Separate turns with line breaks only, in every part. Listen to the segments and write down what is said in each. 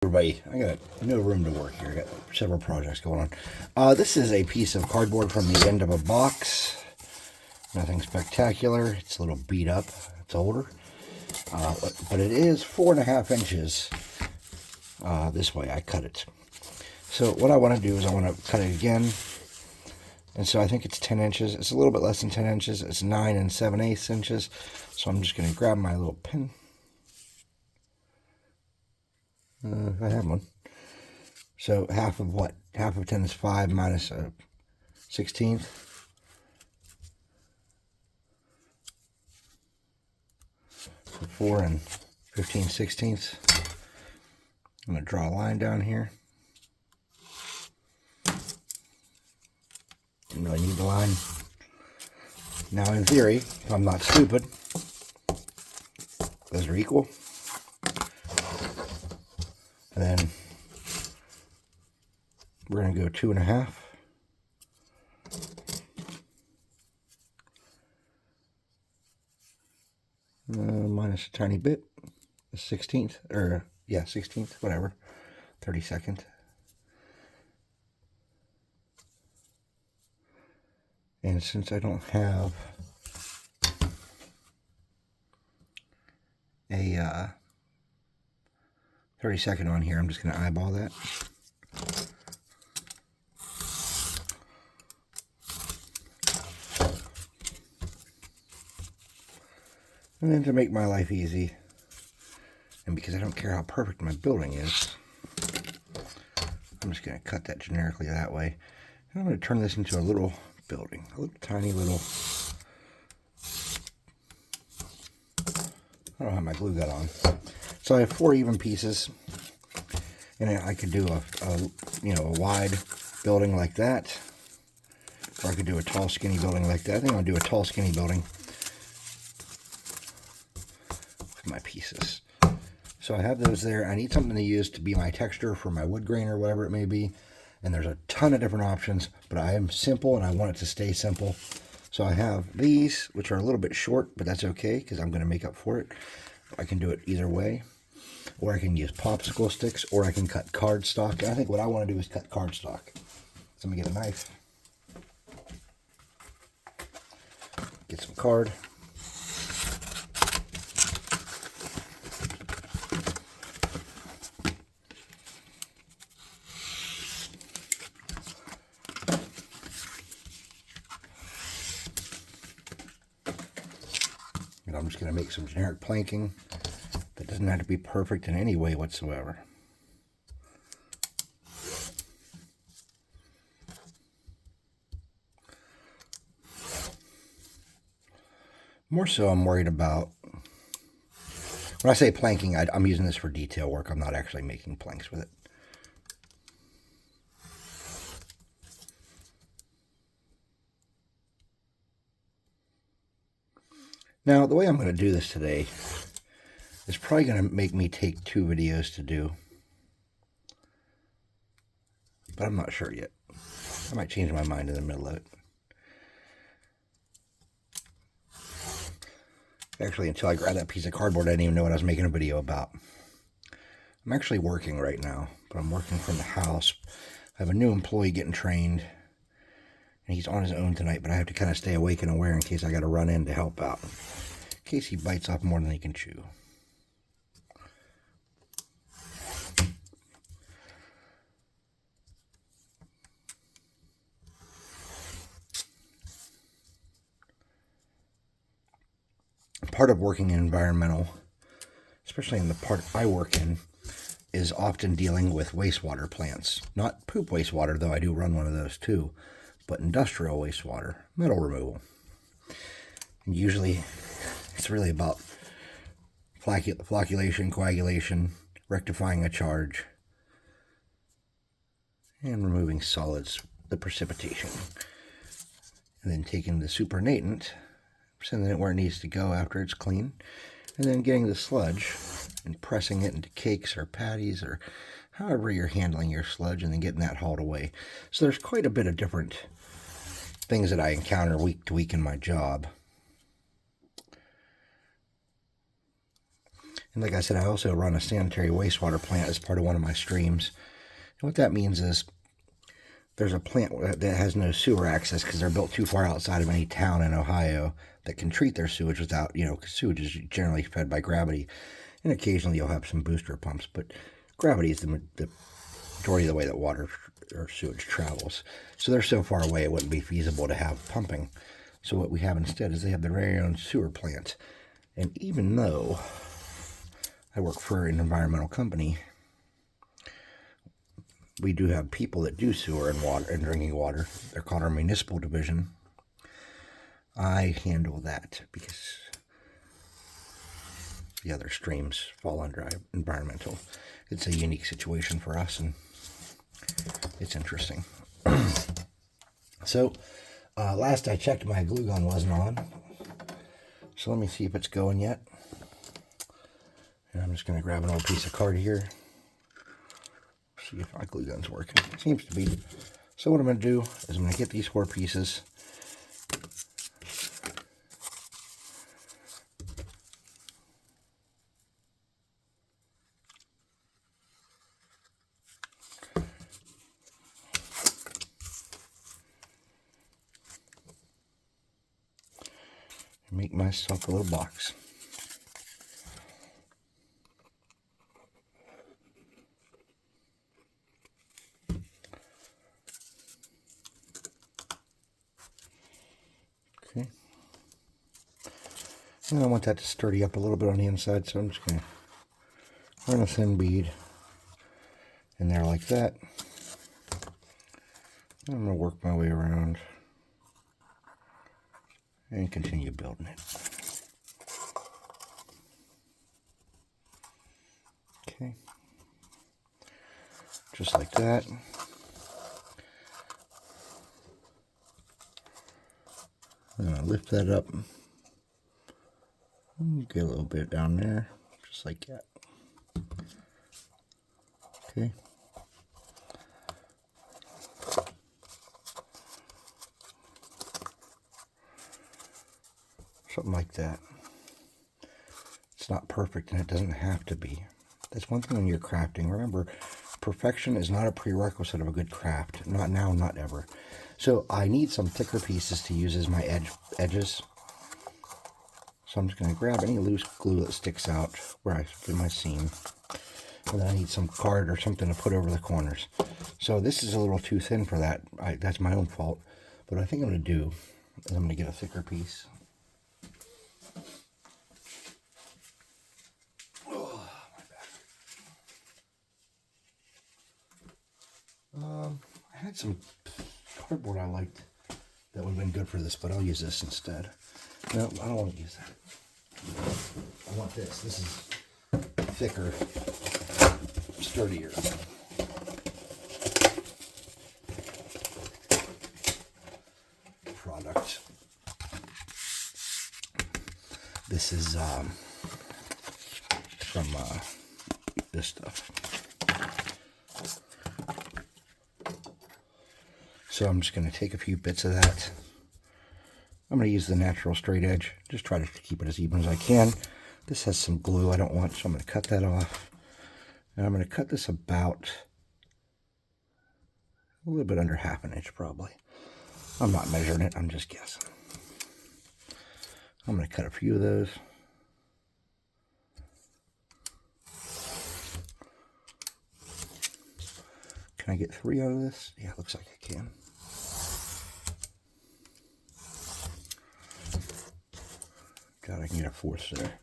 Everybody, I got no room to work here. I got several projects going on. This is a piece of cardboard from the end of a box. Nothing spectacular. It's a little beat up. It's older. But it is 4.5 inches. This way I cut it. So what I want to do is I want to cut it again. And so I think it's 10 inches. It's a little bit less than 10 inches. It's 9 7/8 inches. So I'm just going to grab my little pin. I have one. So half of what? Half of 10 is 5 minus a 16th. So 4 and 15/16. I'm going to draw a line down here. Didn't really need the line. Now in theory, if I'm not stupid, those are equal. And then we're going to go 2.5. Minus a tiny bit, a 16th, or yeah, 16th, whatever, 32nd. And since I don't have a 32nd on here, I'm just going to eyeball that. And then to make my life easy, and because I don't care how perfect my building is, I'm just going to cut that generically that way. And I'm going to turn this into a little building, a little tiny little. I don't have my glue gun on. So I have 4 even pieces, and I could do a wide building like that, or I could do a tall skinny building like that. I think I'll do a tall skinny building with my pieces. So I have those there. I need something to use to be my texture for my wood grain or whatever it may be, and there's a ton of different options, but I am simple and I want it to stay simple. So I have these, which are a little bit short, but that's okay because I'm going to make up for it. I can do it either way, or I can use popsicle sticks, or I can cut cardstock. And I think what I want to do is cut cardstock. So I'm going to get a knife, get some card. And I'm just going to make some generic planking that doesn't have to be perfect in any way whatsoever. More so I'm worried about, when I say planking, I'm using this for detail work. I'm not actually making planks with it. Now, the way I'm going to do this today is probably going to make me take 2 videos to do, but I'm not sure yet. I might change my mind in the middle of it. Actually, until I grabbed that piece of cardboard, I didn't even know what I was making a video about. I'm actually working right now, but I'm working from the house. I have a new employee getting trained, and he's on his own tonight, but I have to kind of stay awake and aware in case I got to run in to help out, in case he bites off more than he can chew. Part of working in environmental, especially in the part I work in, is often dealing with wastewater plants. Not poop wastewater, though I do run one of those too, but industrial wastewater, metal removal. And usually it's really about flocculation, coagulation, rectifying a charge, and removing solids, the precipitation. And then taking the supernatant, sending it where it needs to go after it's clean, and then getting the sludge and pressing it into cakes or patties or however you're handling your sludge, and then getting that hauled away. So there's quite a bit of different things that I encounter week to week in my job. And like I said, I also run a sanitary wastewater plant as part of one of my streams. And what that means is there's a plant that has no sewer access because they're built too far outside of any town in Ohio that can treat their sewage without, because sewage is generally fed by gravity. And occasionally you'll have some booster pumps, but gravity is the majority of the way that water or sewage travels. So they're so far away it wouldn't be feasible to have pumping. So what we have instead is they have their very own sewer plant. And even though I work for an environmental company, we do have people that do sewer and water and drinking water. They're called our municipal division. I handle that because the other streams fall under environmental. It's a unique situation for us, and it's interesting. So, last I checked, my glue gun wasn't on. So let me see if it's going yet. And I'm just going to grab an old piece of card here. See if my glue gun's working. It seems to be. So what I'm going to do is I'm going to get these 4 pieces. And make myself a little box. Okay. And I want that to sturdy up a little bit on the inside, so I'm just going to run a thin bead in there like that. And I'm going to work my way around and continue building it. Okay. Just like that. I'm going to lift that up and get a little bit down there, just like that. Okay. Something like that. It's not perfect, and it doesn't have to be. That's one thing when you're crafting. Remember, perfection is not a prerequisite of a good craft. Not now, not ever. So I need some thicker pieces to use as my edges. So I'm just going to grab any loose glue that sticks out where I put my seam. And then I need some card or something to put over the corners. So this is a little too thin for that. That's my own fault. But what I think I'm going to do is I'm going to get a thicker piece. Oh, my back. I had some cardboard I liked that would have been good for this, but I'll use this instead. No, I don't want to use that. I want this. This is thicker, sturdier. Product. This is from this stuff. So I'm just going to take a few bits of that. I'm going to use the natural straight edge. Just try to keep it as even as I can. This has some glue I don't want, so I'm going to cut that off. And I'm going to cut this about a little bit under ½ an inch probably. I'm not measuring it, I'm just guessing. I'm going to cut a few of those. Can I get 3 out of this? Yeah, looks like I can. God, I can get a 4th there.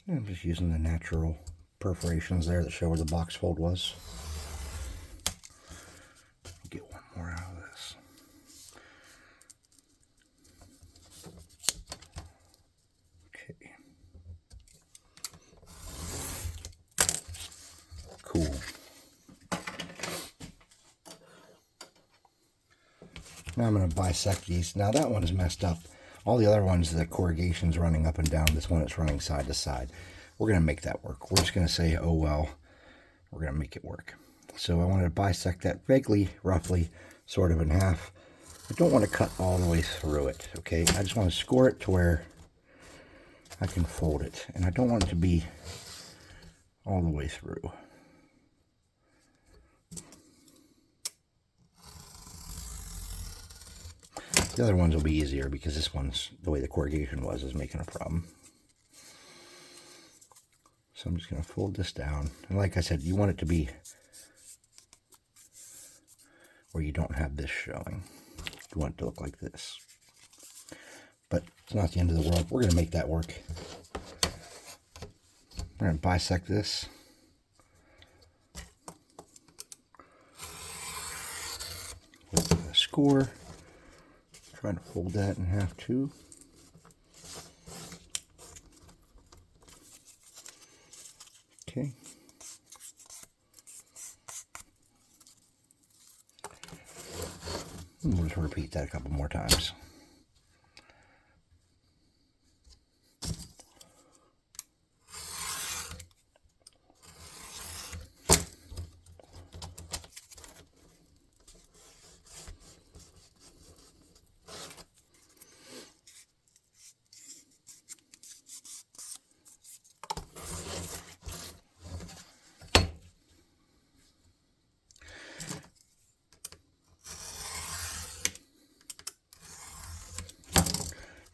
I'm just using the natural perforations there that show where the box fold was. Get one more out of this. Okay. Cool. Now I'm going to bisect these. Now that one is messed up. All the other ones, the corrugation's running up and down. This one, it's running side to side. We're going to make that work. We're just going to say, oh well, we're going to make it work. So I wanted to bisect that vaguely, roughly, sort of in half. I don't want to cut all the way through it, okay? I just want to score it to where I can fold it. And I don't want it to be all the way through. The other ones will be easier because this one's, the way the corrugation was, is making a problem. So I'm just going to fold this down. And like I said, you want it to be where you don't have this showing. You want it to look like this. But it's not the end of the world. We're going to make that work. We're going to bisect this. With a score. Try to fold that in half too. Okay. And we'll just repeat that a couple more times.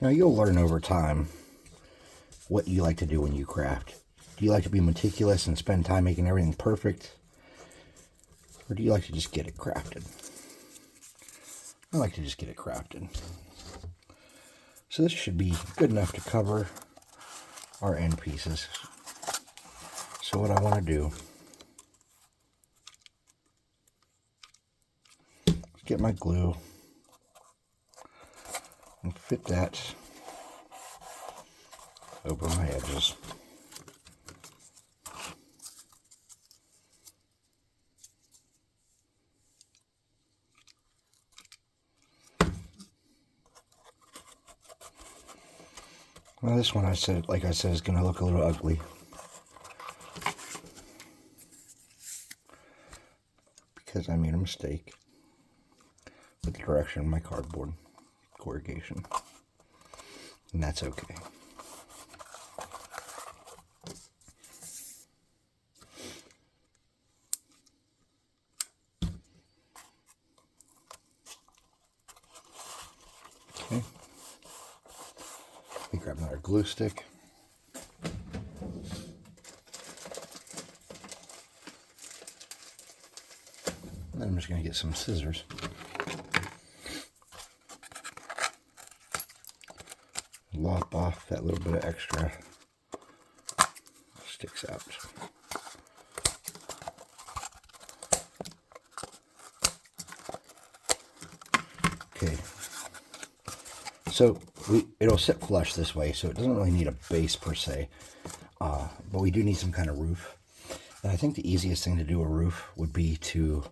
Now you'll learn over time what you like to do when you craft. Do you like to be meticulous and spend time making everything perfect? Or do you like to just get it crafted? I like to just get it crafted. So this should be good enough to cover our end pieces. So what I want to do is get my glue and fit that over my edges. Well, this one, like I said, is going to look a little ugly because I made a mistake with the direction of my cardboard corrugation, and that's okay. Okay, let me grab another glue stick. And then I'm just going to get some scissors. Lop off that little bit of extra sticks out. Okay, so it'll sit flush this way, so it doesn't really need a base per se, but we do need some kind of roof. And I think the easiest thing to do a roof would be to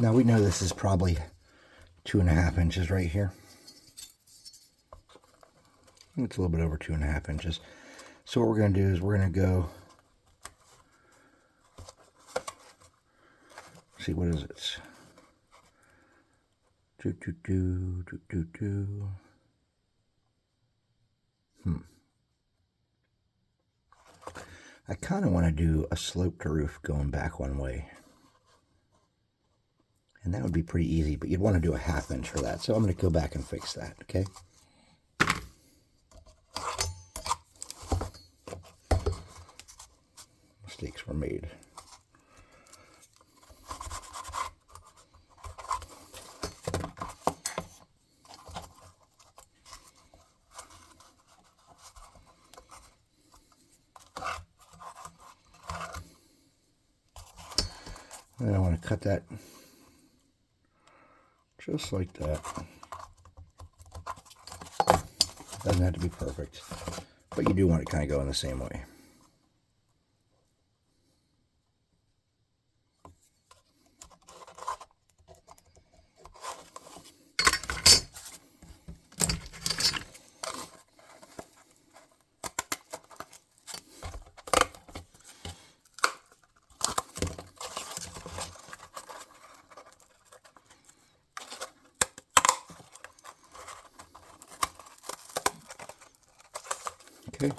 now we know this is probably 2.5 inches right here. It's a little bit over 2.5 inches. So what we're going to do is we're going to go, see, what is it? I kind of want to do a sloped roof going back one way. And that would be pretty easy, but you'd want to do a 1/2 inch for that. So I'm going to go back and fix that, okay? Mistakes were made. And I want to cut that Just like that. Doesn't have to be perfect, but you do want it to kind of go in the same way. Okay.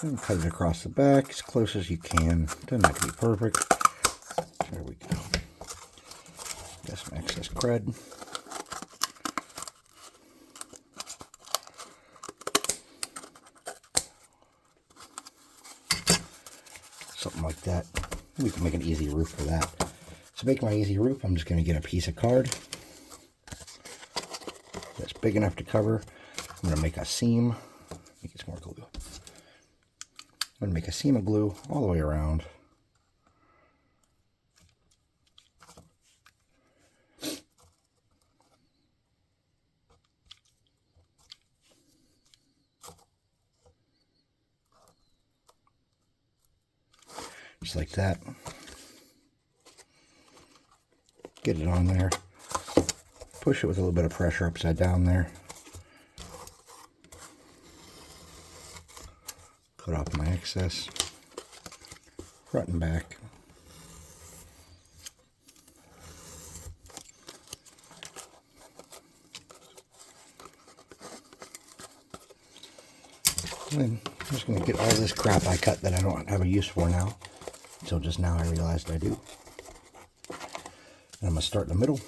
And cut it across the back as close as you can. Doesn't have to be perfect. There we go. Got some excess cred. Something like that. We can make an easy roof for that. To make my easy roof, I'm just going to get a piece of card that's big enough to cover. I'm going to make a seam. Make it some more glue. I'm going to make a seam of glue all the way around. Just like that. Get it on there. Push it with a little bit of pressure upside down there. Cut off my excess. Front and back. And then I'm just going to get all this crap I cut that I don't have a use for now. Until just now I realized I do. And I'm going to start in the middle.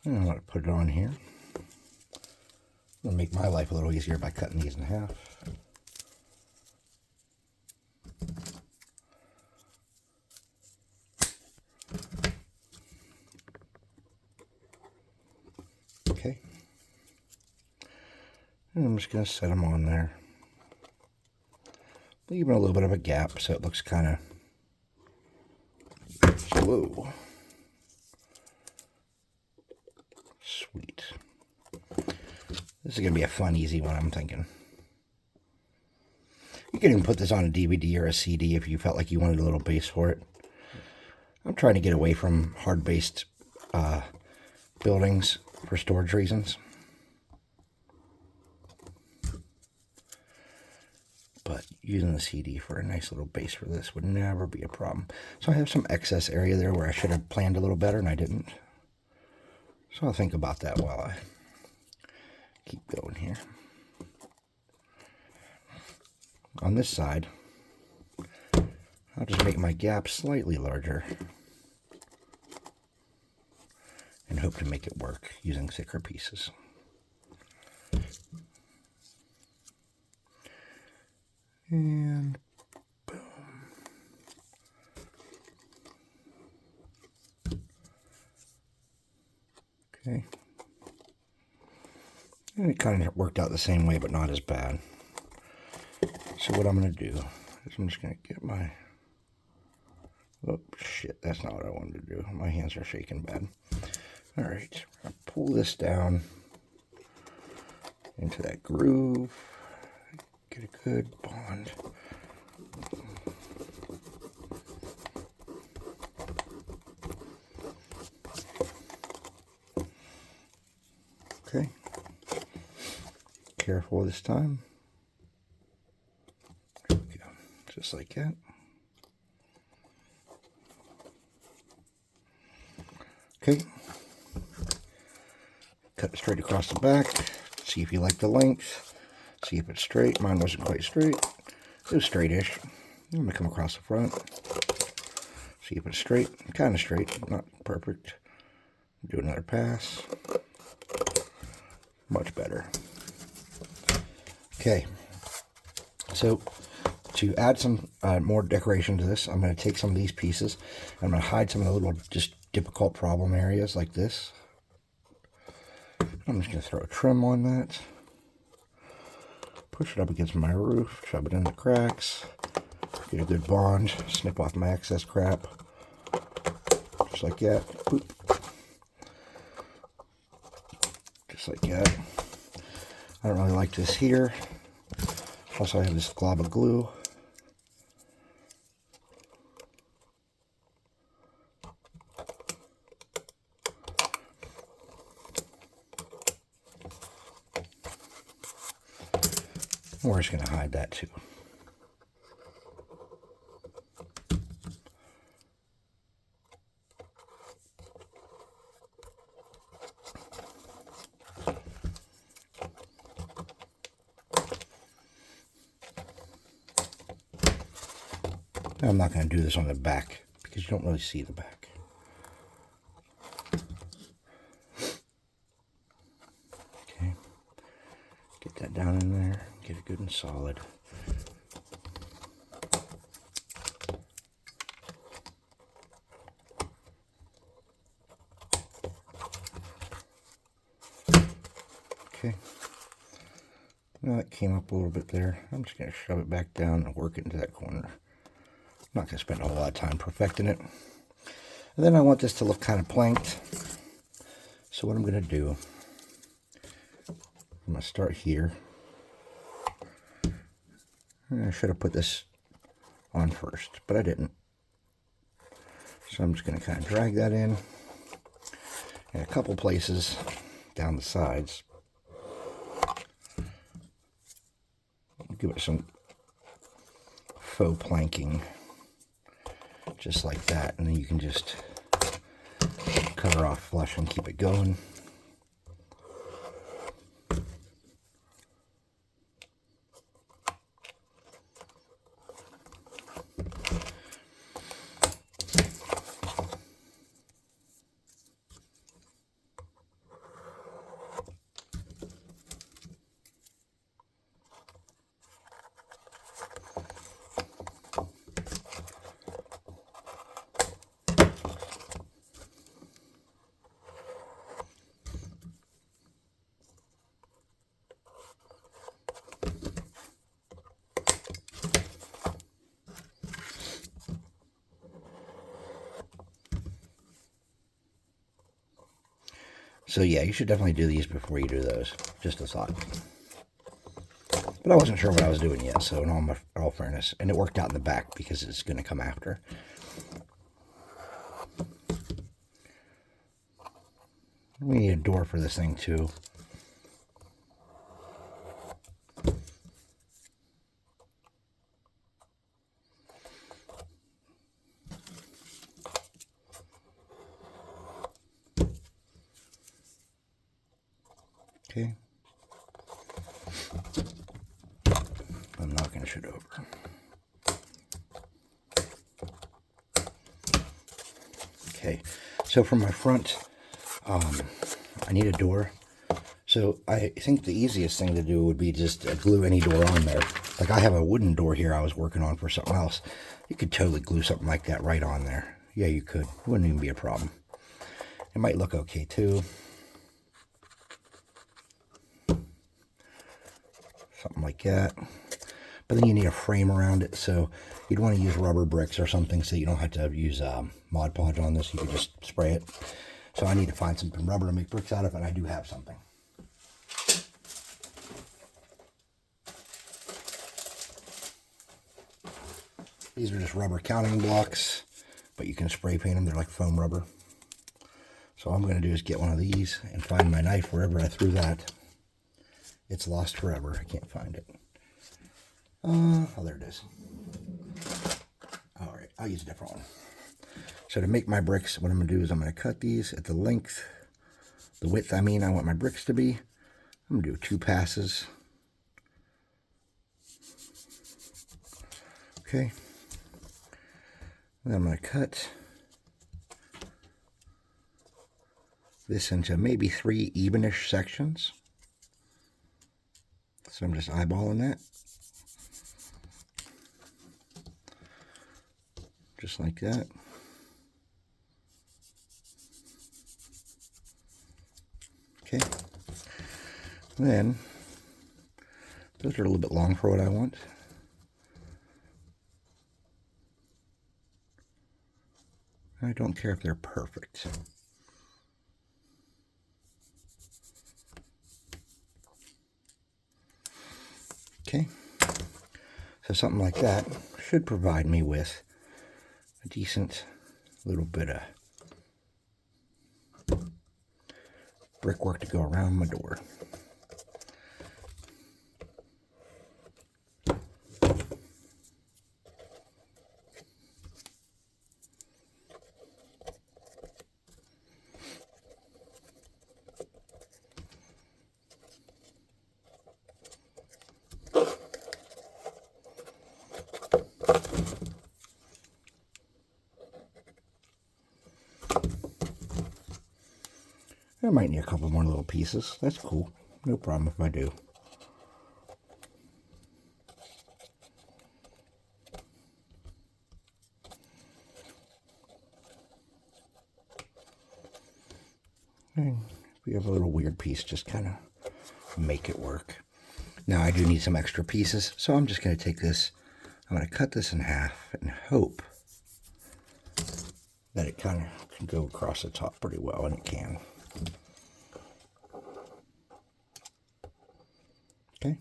And I'm going to put it on here. I'm going to make my life a little easier by cutting these in half. Okay. And I'm just going to set them on there. Leaving a little bit of a gap so it looks kind of... Whoa. Sweet. This is going to be a fun, easy one, I'm thinking. You can even put this on a DVD or a CD if you felt like you wanted a little base for it. I'm trying to get away from hard-based buildings for storage reasons. But using the CD for a nice little base for this would never be a problem. So I have some excess area there where I should have planned a little better and I didn't. So I'll think about that while I keep going here. On this side, I'll just make my gap slightly larger and hope to make it work using thicker pieces. And boom. Okay. And it kind of worked out the same way, but not as bad. So what I'm going to do is I'm just going to get my... Oh, shit, that's not what I wanted to do. My hands are shaking bad. All right, I'll pull this down into that groove. Get a good bond. Okay. Careful this time. There we go. Just like that. Okay. Cut it straight across the back. See if you like the length. See if it's straight. Mine wasn't quite straight. It was straight-ish. I'm going to come across the front. See if it's straight. Kind of straight. Not perfect. Do another pass. Much better. Okay. So to add some more decoration to this, I'm going to take some of these pieces, and I'm going to hide some of the little just difficult problem areas like this. I'm just going to throw a trim on that. Push it up against my roof, shove it in the cracks, get a good bond, snip off my excess crap, just like that. Boop. Just like that. I don't really like this here. Also, I have this glob of glue. We're just going to hide that too. I'm not going to do this on the back because you don't really see the back. Okay, get that down in there, get it good and solid. Okay, now that came up a little bit there. I'm just going to shove it back down and work it into that corner. I'm not going to spend a whole lot of time perfecting it. And then I want this to look kind of planked. So what I'm going to do, I'm going to start here. And I should have put this on first, but I didn't. So I'm just going to kind of drag that in a couple places down the sides. Give it some faux planking. Just like that, and then you can just cut her off flush and keep it going. So yeah, you should definitely do these before you do those. Just a thought. But I wasn't sure what I was doing yet, so in all fairness. And it worked out in the back because it's going to come after. We need a door for this thing too. Okay. I'm knocking shit over. Okay, so for my front, I need a door. So I think the easiest thing to do would be just glue any door on there. Like I have a wooden door here I was working on for something else. You could totally glue something like that right on there. Yeah, you could. It wouldn't even be a problem. It might look okay too. Something like that. But then you need a frame around it, so you'd want to use rubber bricks or something so you don't have to use Mod Podge on this. You can just spray it. So I need to find some rubber to make bricks out of, and I do have something. These are just rubber counting blocks, but you can spray paint them. They're like foam rubber. So all I'm going to do is get one of these and find my knife wherever I threw that. It's lost forever. I can't find it. Oh, there it is. All right, I'll use a different one. So to make my bricks, what I'm going to do is I'm going to cut these at the length, the width, I mean, I want my bricks to be. I'm going to do 2 passes. Okay. Then I'm going to cut this into maybe 3 evenish sections. So I'm just eyeballing that. just like that. Okay. Then, those are a little bit long for what I want. I don't care if they're perfect. Okay, so something like that should provide me with a decent little bit of brickwork to go around my door. I might need a couple more little pieces. That's cool. No problem if I do. And if we have a little weird piece, just kind of make it work. Now I do need some extra pieces, so I'm just going to take this. I'm going to cut this in half and hope that it kind of can go across the top pretty well, and it can. Okay.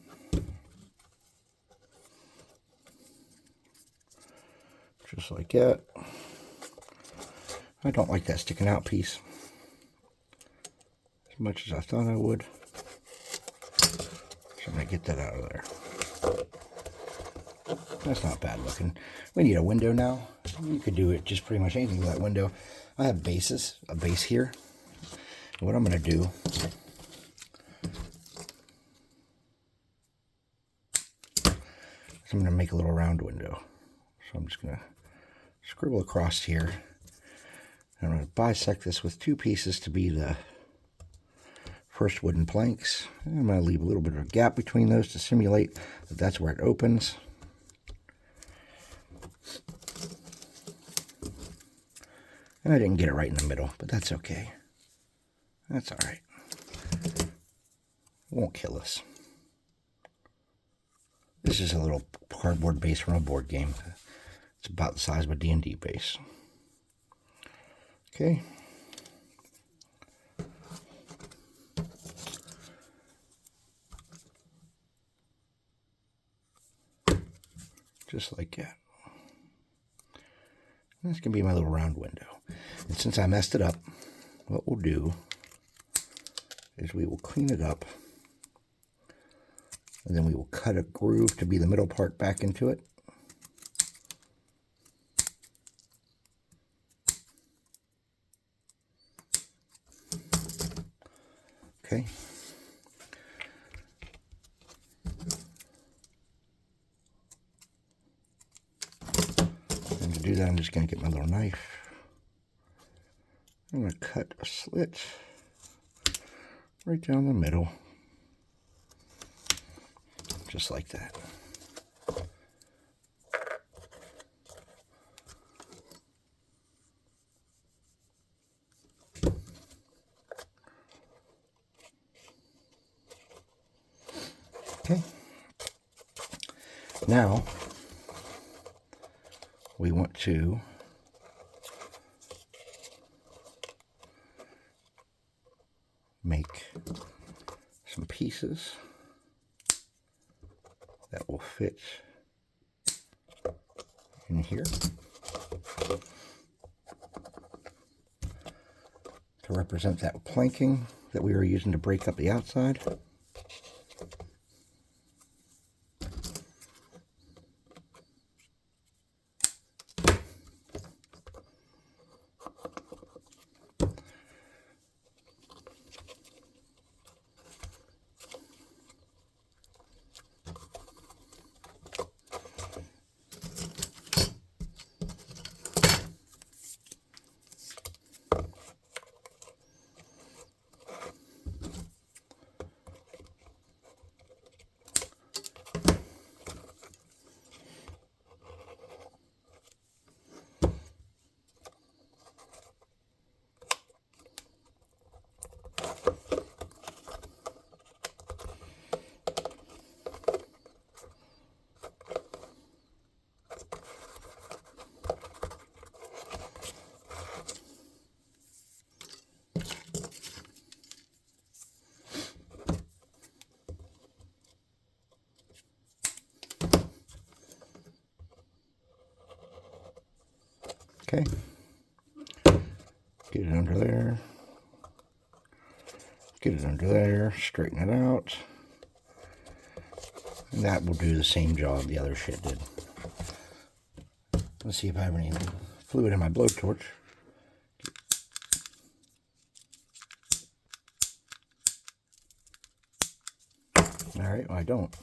Just like that. I don't like that sticking out piece as much as I thought I would. So I'm going to get that out of there. That's not bad looking. We need a window now. You could do it just pretty much anything with that window. I have bases, a base here. And what I'm going to do is I'm going to make a little round window. So I'm just going to scribble across here. I'm going to bisect this with two pieces to be the first wooden planks. And I'm going to leave a little bit of a gap between those to simulate that that's where it opens. And I didn't get it right in the middle, but that's okay. That's all right. It won't kill us. This is a little cardboard base from a board game. It's about the size of a D&D base. Okay. Just like that. This can be my little round window. And since I messed it up, what we'll do is we will clean it up. And then we will cut a groove to be the middle part back into it. Okay. And to do that, I'm just going to get my little knife. I'm going to cut a slit right down the middle. Just like that. Okay. Now, we want to make some pieces that will fit in here to represent that planking that we were using to break up the outside. Okay. Get it under there. Get it under there. Straighten it out. And that will do the same job the other shit did. Let's see if I have any fluid in my blowtorch. Alright, well, I don't.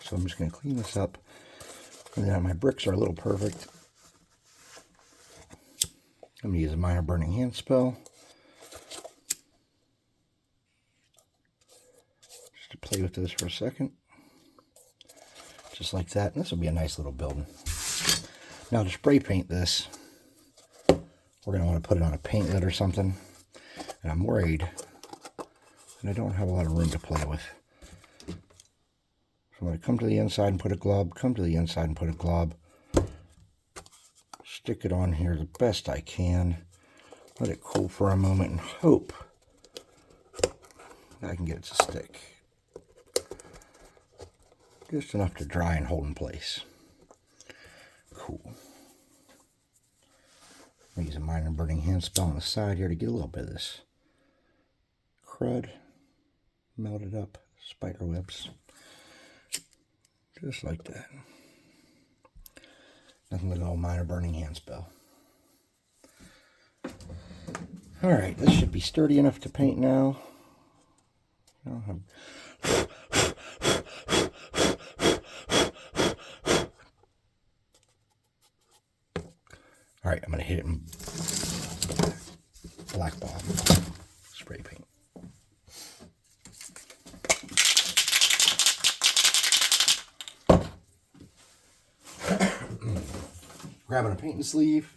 So I'm just going to clean this up. And then my bricks are a little perfect. I'm going to use a minor burning hand spell. Just to play with this for a second. Just like that. And this will be a nice little building. Now to spray paint this, we're going to want to put it on a paint lid or something. And I'm worried that I don't have a lot of room to play with. So I'm going to come to the inside and put a glob, come to the inside and put a glob. Stick it on here the best I can. Let it cool for a moment and hope that I can get it to stick. Just enough to dry and hold in place. Cool. I'm going to use a minor burning hand spell on the side here to get a little bit of this crud melted up, spider webs. Just like that. Nothing but an old minor burning hand spell. Alright, this should be sturdy enough to paint now. Alright, I'm going to hit it in black ball spray paint. Grabbing a painting sleeve.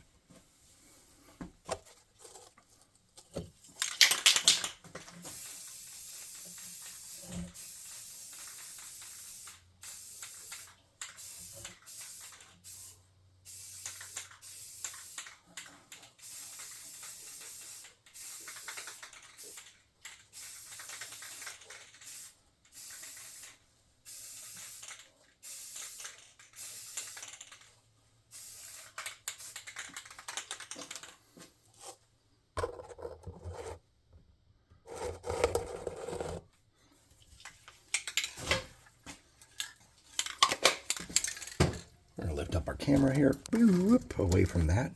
We're going to lift up our camera here, whoop, away from that.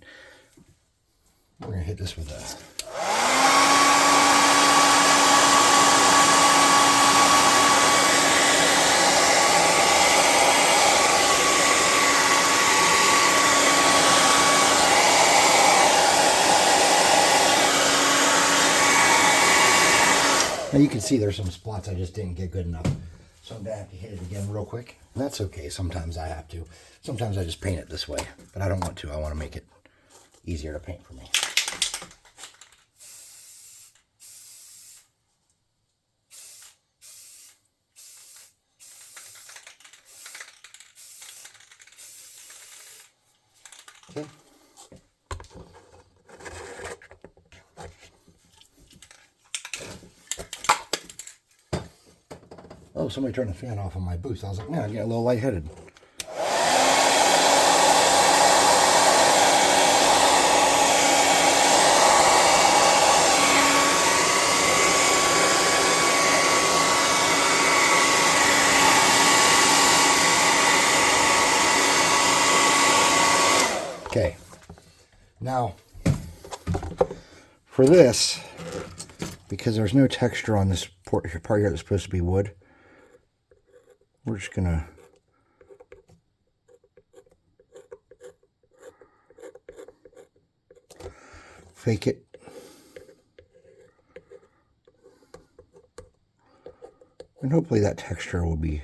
We're going to hit this with a... Now you can see there's some spots I just didn't get good enough. So I'm going to have to hit it again real quick. And that's okay. Sometimes I have to. Sometimes I just paint it this way. But I don't want to. I want to make it easier to paint for me. Okay. Oh, somebody turned the fan off on my booth. I was like, man, I'm getting a little lightheaded. Okay. Now, for this, because there's no texture on this part here that's supposed to be wood, we're just going to fake it. And hopefully that texture will be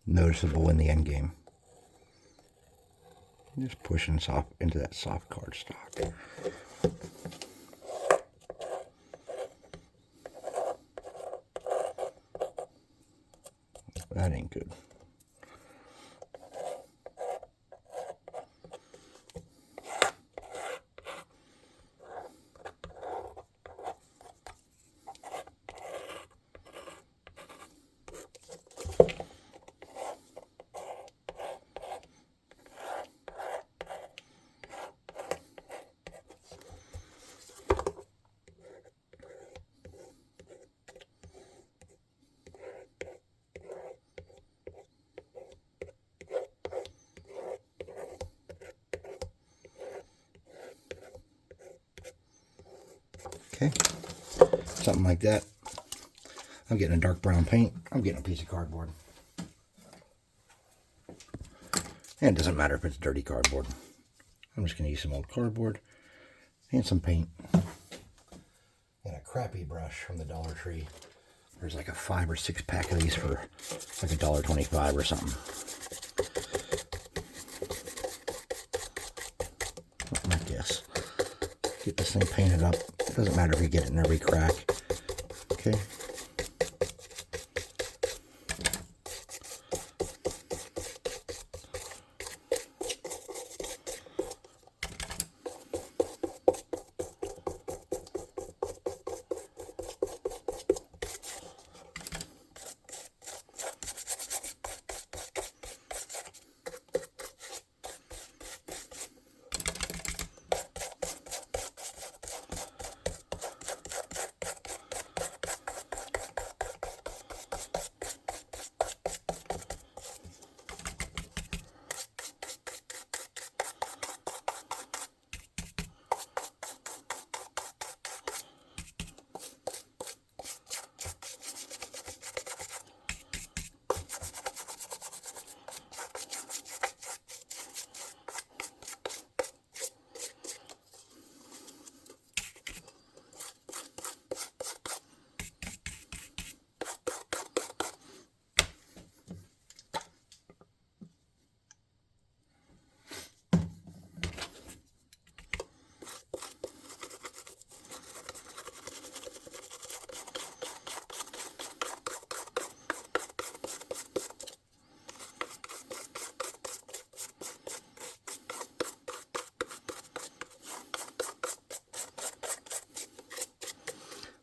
noticeable in the end game. Just pushing soft into that soft cardstock. That ain't good. Okay, something like that. I'm getting a dark brown paint. I'm getting a piece of cardboard. And it doesn't matter if it's dirty cardboard. I'm just going to use some old cardboard and some paint. And a crappy brush from the Dollar Tree. There's like a 5 or 6 pack of these for like $1.25 or something. Something like this. Get this thing painted up. It doesn't matter if you get it in every crack. Okay.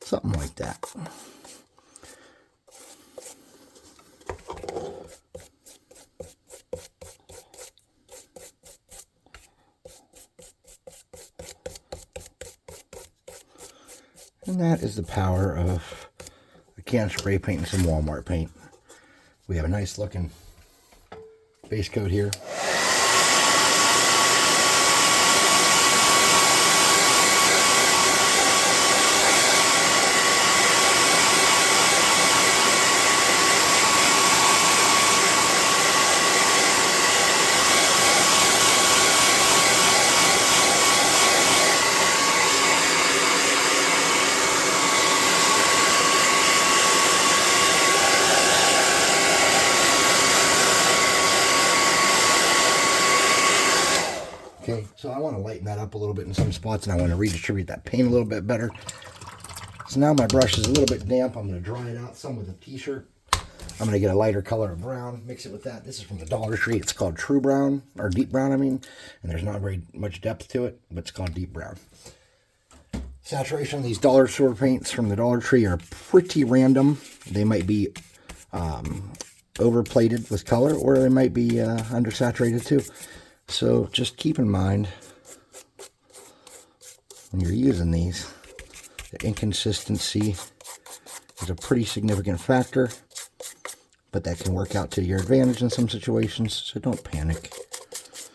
Something like that. And that is the power of a can of spray paint and some Walmart paint. We have a nice looking base coat here. Okay, so I want to lighten that up a little bit in some spots, and I want to redistribute that paint a little bit better. So now my brush is a little bit damp. I'm going to dry it out some with a t-shirt. I'm going to get a lighter color of brown, mix it with that. This is from the Dollar Tree. It's called True Brown, or Deep Brown, I mean. And there's not very much depth to it, but it's called Deep Brown. Saturation of these dollar store paints from the Dollar Tree are pretty random. They might be overplated with color, or they might be undersaturated too. So just keep in mind when you're using these, the inconsistency is a pretty significant factor, but that can work out to your advantage in some situations, so don't panic.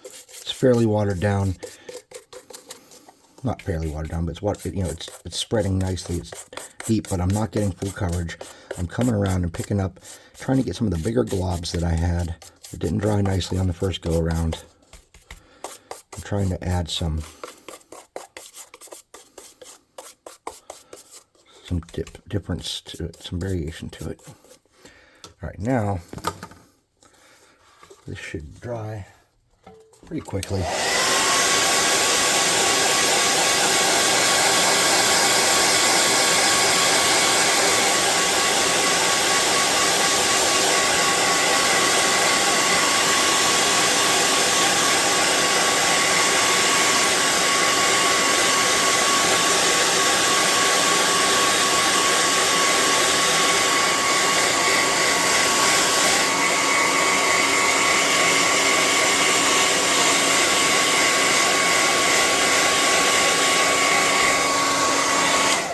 It's fairly watered down. Not fairly watered down, but it's spreading nicely. It's deep, but I'm not getting full coverage. I'm coming around and picking up, trying to get some of the bigger globs that I had that didn't dry nicely on the first go around. I'm trying to add some difference to it, some variation to it. All right, now this should dry pretty quickly.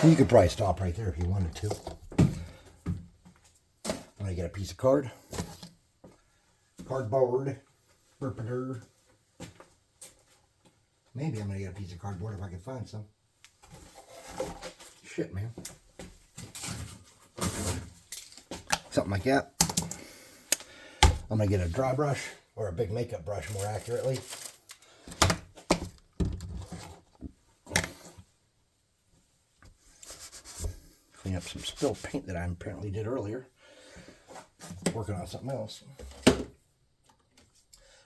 You could probably stop right there if you wanted to. I'm going to get a piece of cardboard. Maybe I'm going to get a piece of cardboard if I can find some. shit, man. Something like that. I'm going to get a dry brush, or a big makeup brush more accurately. Clean up some spilled paint that I apparently did earlier. Working on something else.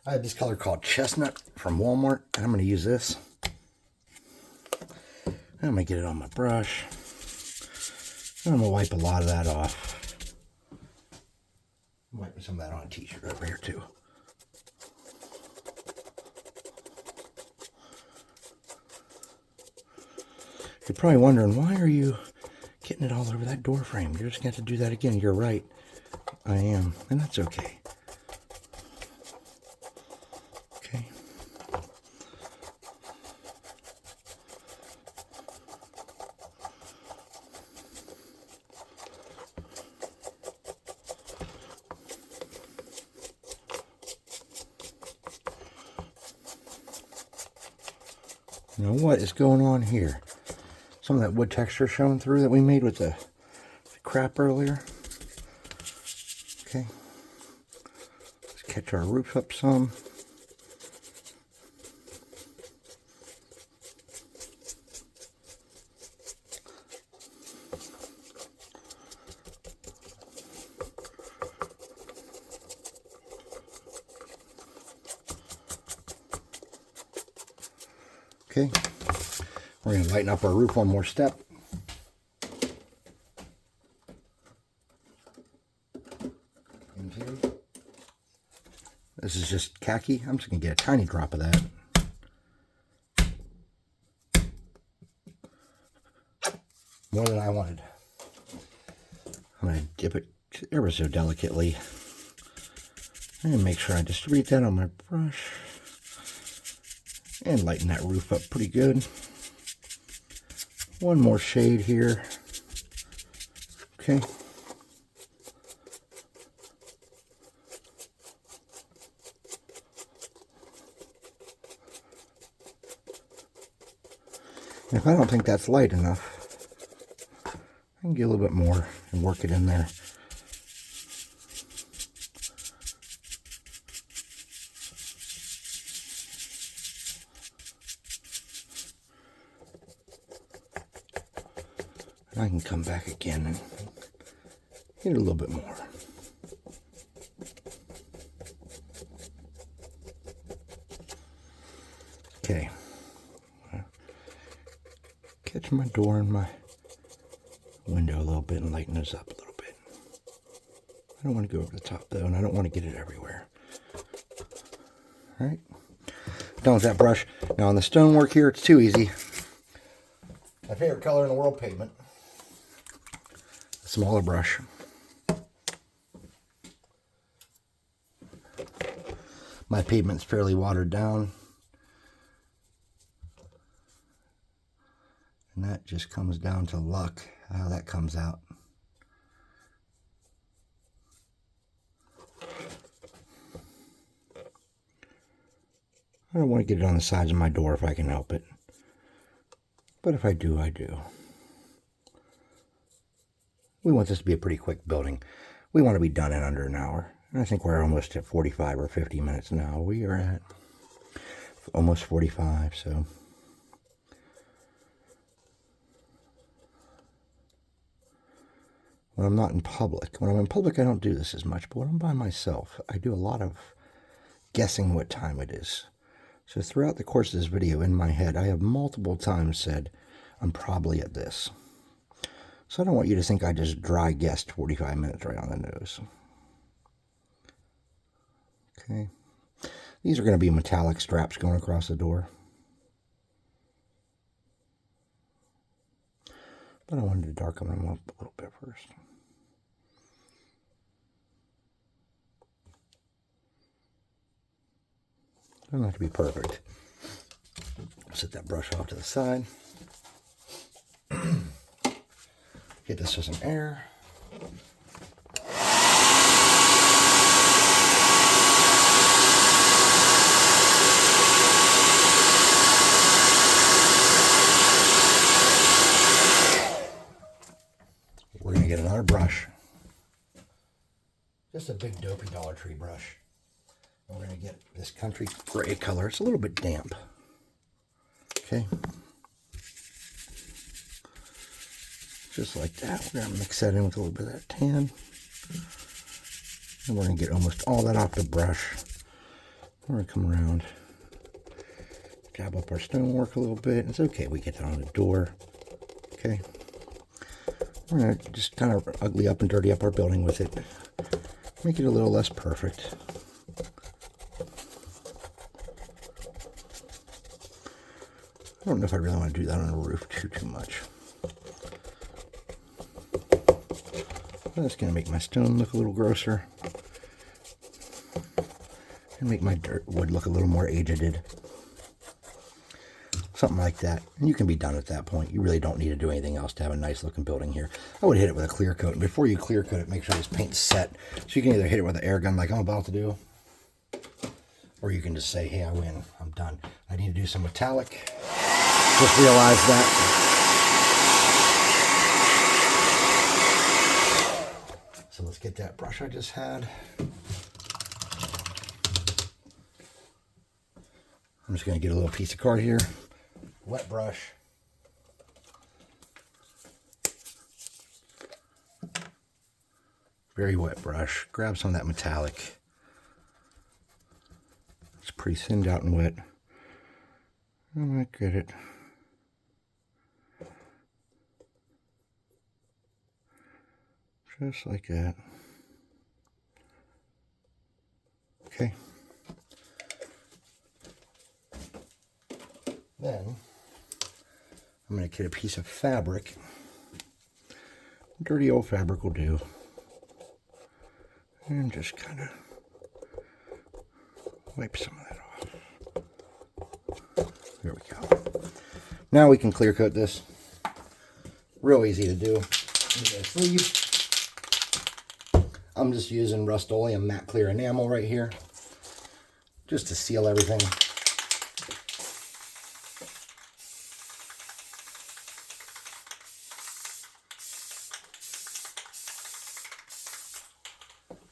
I have this color called Chestnut from Walmart, and I'm going to use this. I'm going to get it on my brush. And I'm going to wipe a lot of that off. I'm wiping some of that on a t-shirt over here too. You're probably wondering, why are you getting it all over that door frame? You're just going to have to do that again. You're right. I am. And that's okay. Okay. Now what is going on here? Some of that wood texture showing through that we made with the crap earlier. Okay. Let's catch our roof up some. Okay, we're going to lighten up our roof one more step. This is just khaki. I'm just going to get a tiny drop of that. More than I wanted. I'm going to dip it ever so delicately. And make sure I distribute that on my brush. And lighten that roof up pretty good. One more shade here. Okay. And if I don't think that's light enough, I can get a little bit more and work it in there. I can come back again and get a little bit more. Okay. Catch my door and my window a little bit and lighten those up a little bit. I don't want to go over the top though, and I don't want to get it everywhere. All right. Done with that brush. Now on the stonework here, it's too easy. My favorite color in the world, pavement. Smaller brush. My pavement's fairly watered down. And that just comes down to luck, how that comes out. I don't want to get it on the sides of my door if I can help it. But if I do, I do. We want this to be a pretty quick building. We want to be done in under an hour. And I think we're almost at 45 or 50 minutes now. We are at almost 45, so. When I'm not in public. When I'm in public, I don't do this as much. But when I'm by myself, I do a lot of guessing what time it is. So throughout the course of this video, in my head, I have multiple times said, I'm probably at this. So I don't want you to think I just dry guessed 45 minutes right on the nose. Okay. These are going to be metallic straps going across the door. But I wanted to darken them up a little bit first. Doesn't have to be perfect. Set that brush off to the side. Get this with some air. Just a big dopey Dollar Tree brush. And we're going to get this country gray color. It's a little bit damp. Okay. Just like that. We're going to mix that in with a little bit of that tan. And we're going to get almost all that off the brush. We're going to come around, dab up our stonework a little bit. It's okay, we get that on the door. Okay. We're going to just kind of ugly up and dirty up our building with it. Make it a little less perfect. I don't know if I really want to do that on the roof too much. That's going to make my stone look a little grosser. And make my dirt wood look a little more aged. Something like that. And you can be done at that point. You really don't need to do anything else to have a nice looking building here. I would hit it with a clear coat. And before you clear coat it, make sure this paint's set. So you can either hit it with an air gun like I'm about to do. Or you can just say, hey, I win. I'm done. I need to do some metallic. Just realize that. So let's get that brush I just had. I'm just going to get a little piece of card here. Wet brush. Very wet brush. Grab some of that metallic. It's pretty thinned out and wet. I might get it. Just like that. Okay. Then I'm going to get a piece of fabric. Dirty old fabric will do. And just kind of wipe some of that off. There we go. Now we can clear coat this. Real easy to do. Sleeve. I'm just using Rust-Oleum matte clear enamel right here. Just to seal everything.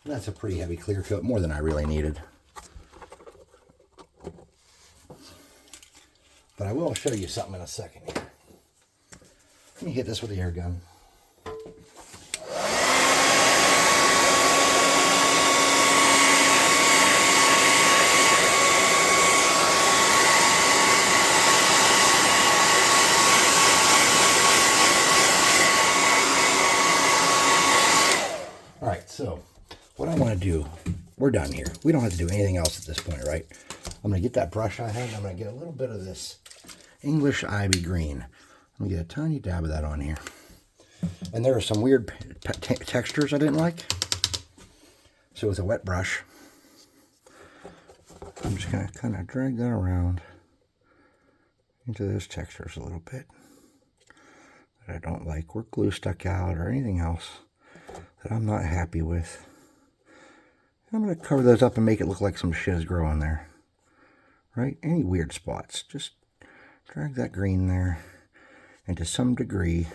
That's a pretty heavy clear coat, more than I really needed. But I will show you something in a second here. Let me hit this with the air gun. All right, so what I want to do, we're done here. We don't have to do anything else at this point, right? I'm going to get that brush I had, and I'm going to get a little bit of this English Ivy Green. I'm going to get a tiny dab of that on here. And there are some weird textures I didn't like. So with a wet brush, I'm just going to kind of drag that around into those textures a little bit that I don't like, or glue stuck out, or anything else that I'm not happy with. I'm going to cover those up and make it look like some shit is growing there. Right? Any weird spots. Just drag that green there. And to some degree,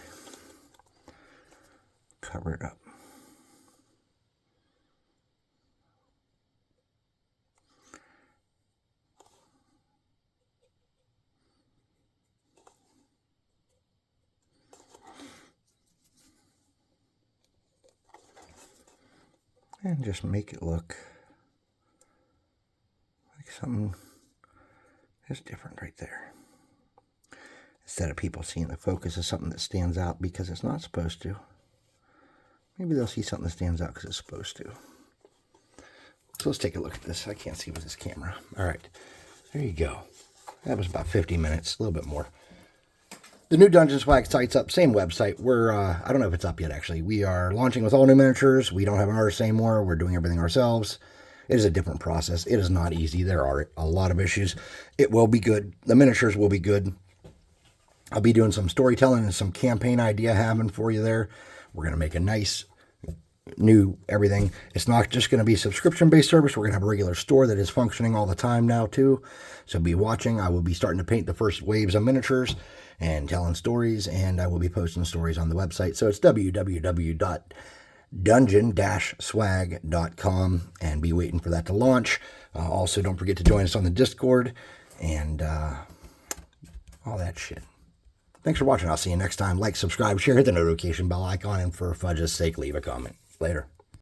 cover it up. And just make it look like something is different right there. Instead of people seeing the focus as something that stands out because it's not supposed to. Maybe they'll see something that stands out because it's supposed to. So let's take a look at this. I can't see with this camera. All right, there you go. That was about 50 minutes, a little bit more. The new Dungeon Swag site's up, same website. We're, I don't know if it's up yet, actually. We are launching with all new miniatures. We don't have an artist anymore. We're doing everything ourselves. It is a different process. It is not easy. There are a lot of issues. It will be good. The miniatures will be good. I'll be doing some storytelling and some campaign idea having for you there. We're going to make a nice new everything. It's not just going to be a subscription-based service. We're going to have a regular store that is functioning all the time now, too. So be watching. I will be starting to paint the first waves of miniatures and telling stories, and I will be posting stories on the website. So it's www.dungeonswag.com. dungeon-swag.com, and be waiting for that to launch. Also, don't forget to join us on the Discord and all that shit. Thanks for watching. I'll see you next time. Like, subscribe, share, hit the notification bell icon, and for fudge's sake, leave a comment. Later.